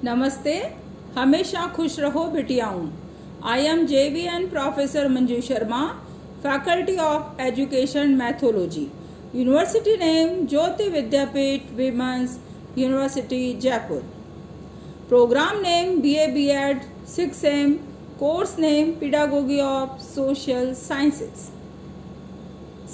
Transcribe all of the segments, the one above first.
नमस्ते, हमेशा खुश रहो बिटियाओं। I am JVN professor Manju Sharma, faculty of education methodology, university name Jyoti Vidyapeeth women's university Jaipur, program name BA B.Ed 6M, course name pedagogy of social sciences,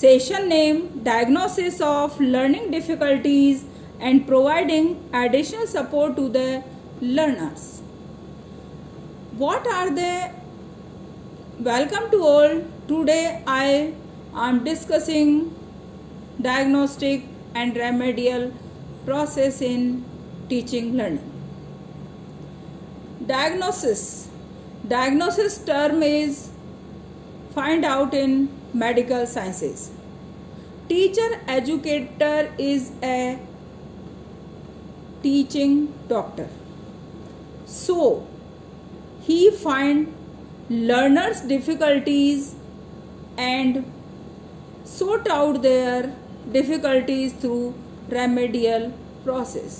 session name diagnosis of learning difficulties and providing additional support to the learners. What are they? Welcome to all. Today I am discussing diagnostic and remedial process in teaching learning. Diagnosis term is find out in medical sciences. Teacher educator is a teaching doctor, so he find learners difficulties and sort out their difficulties through remedial process.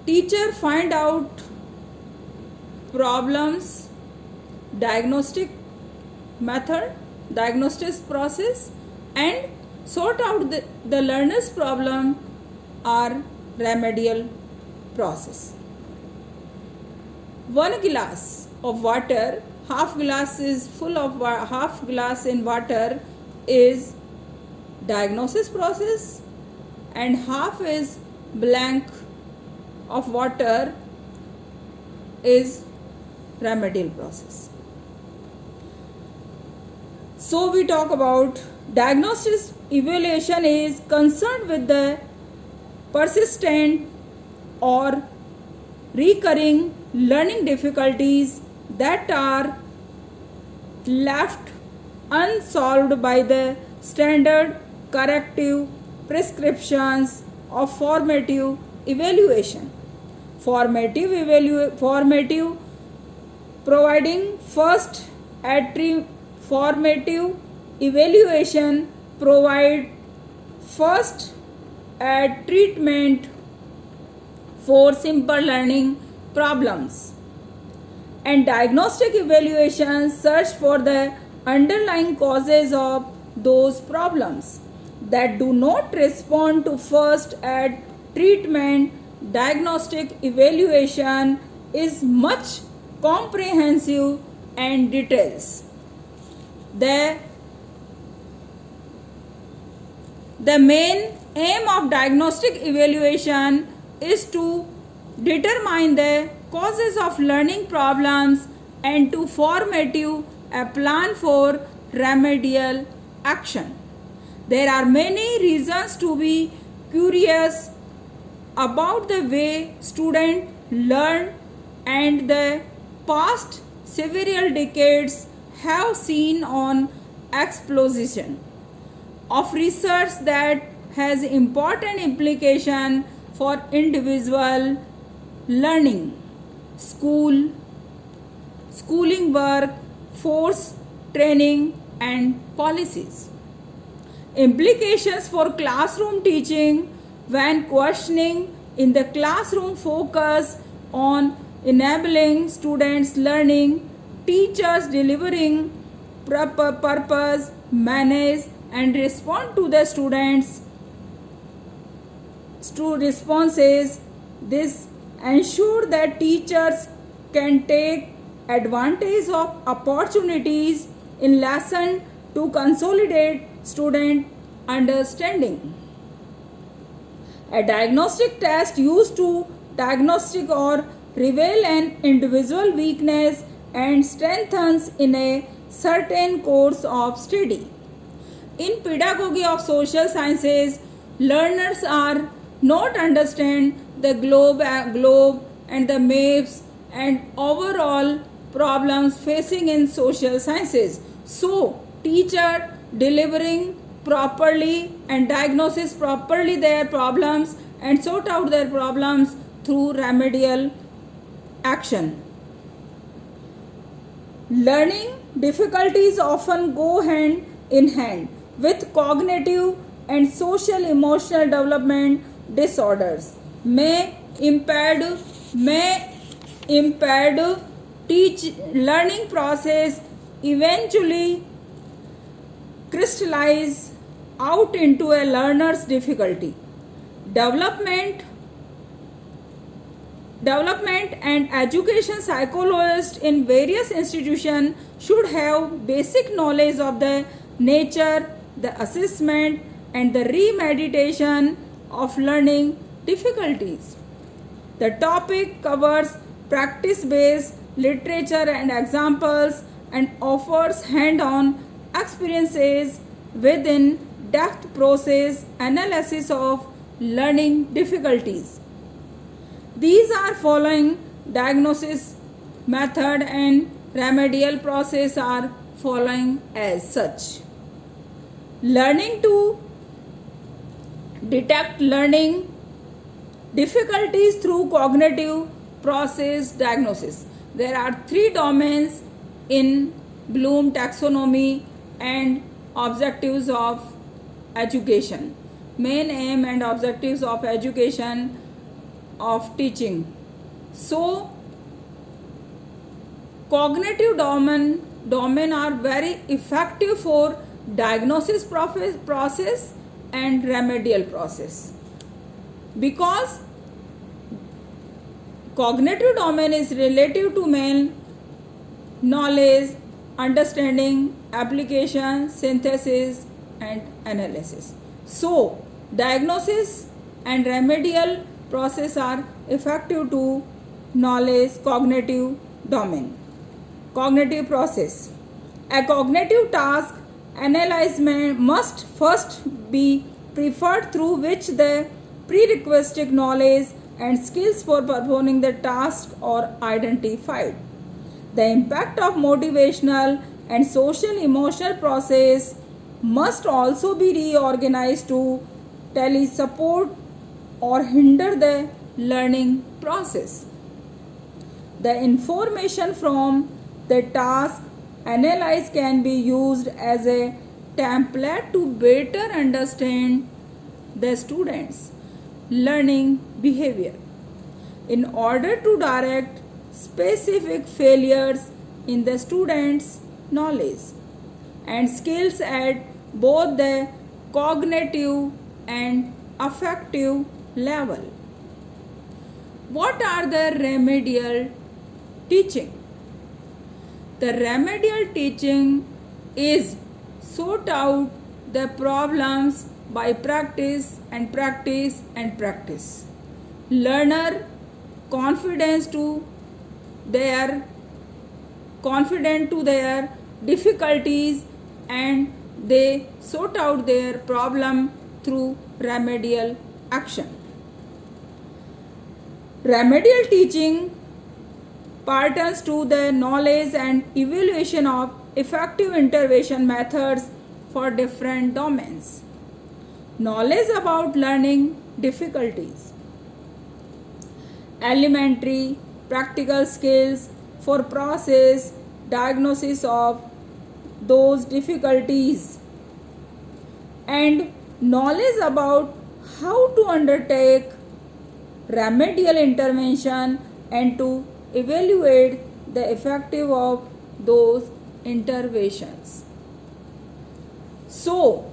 Teacher find out problems, diagnostic process, and sort out the learner's problem are remedial process. 1 glass of water, half glass in water is diagnosis process, and half is blank of water is remedial process. So we talk about diagnosis evaluation is concerned with the persistent or recurring learning difficulties that are left unsolved by the standard corrective prescriptions of formative evaluation. Formative providing formative evaluation provide first add treatment for simple learning problems, and diagnostic evaluation search for the underlying causes of those problems that do not respond to first aid treatment. Diagnostic evaluation is much comprehensive and details. The main aim of diagnostic evaluation is to determine the causes of learning problems and to formative a plan for remedial action. There are many reasons to be curious about the way students learn, and the past several decades have seen an explosion of research that has important implication for individual learning, schooling work, force training and policies. Implications for classroom teaching when questioning in the classroom focus on enabling students learning, teachers delivering proper purpose, manage and respond to the students' responses. This ensure that teachers can take advantage of opportunities in lesson to consolidate student understanding. A diagnostic test used to diagnostic or reveal an individual weakness and strengthens in a certain course of study. In pedagogy of social sciences, learners are not understand the globe and the maps and overall problems facing in social sciences. So, teacher delivering properly and diagnosis properly their problems and sort out their problems through remedial action. Learning difficulties often go hand in hand with cognitive and social emotional development disorders. May impaired learning process eventually crystallize out into a learner's difficulty. Development and education psychologists in various institutions should have basic knowledge of the nature, the assessment, and the remediation of learning difficulties. The topic covers practice-based literature and examples and offers hand-on experiences with in-depth process analysis of learning difficulties. These are following: diagnosis method and remedial process are following as such. Learning to detect learning difficulties through cognitive process diagnosis. There are three domains in Bloom taxonomy and objectives of education. Main aim and objectives of education of teaching. So cognitive domain are very effective for diagnosis process and remedial process, because cognitive domain is relative to main knowledge, understanding, application, synthesis and analysis. So diagnosis and remedial process are effective to knowledge cognitive domain. Cognitive process. A cognitive task analysis must first be preferred, through which the prerequisite knowledge and skills for performing the task are identified. The impact of motivational and social emotional process must also be reorganized to support or hinder the learning process. The information from the task analyzed can be used as a template to better understand the students' learning behavior in order to direct specific failures in the students' knowledge and skills at both the cognitive and affective level. What are the remedial teaching? The remedial teaching is sort out the problems by practice and practice and practice. Learner confident to their difficulties and they sort out their problem through remedial action. Remedial teaching pertains to the knowledge and evaluation of effective intervention methods for different domains. Knowledge about learning difficulties. Elementary practical skills for process diagnosis of those difficulties, and knowledge about how to undertake remedial intervention and to evaluate the effective of those interventions. So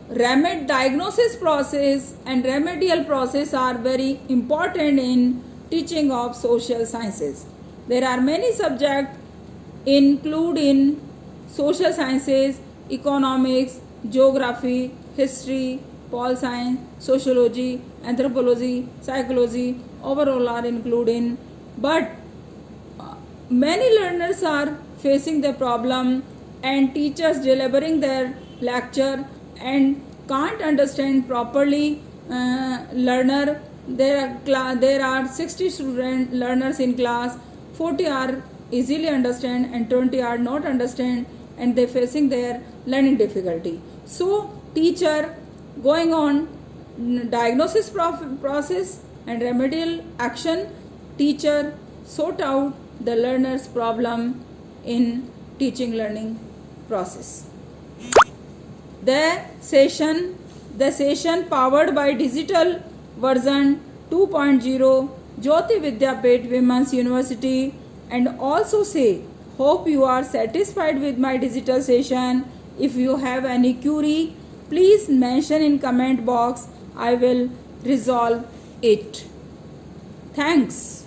diagnosis process and remedial process are very important in teaching of social sciences. There are many subjects include in social sciences: economics, geography, history, pol science, sociology, anthropology, psychology, overall are included. But many learners are facing the problem, and teachers delivering their lecture and can't understand properly learner. There are 60 student learners in class, 40 are easily understand and 20 are not understand, and they facing their learning difficulty. So teacher going on diagnosis process and remedial action, teacher sort out the learner's problem in teaching learning process. The session powered by digital version 2.0 Jyoti Vidyapeth Women's University, and also say hope you are satisfied with my digital session. If you have any query, please mention in comment box. I will resolve it. Thanks.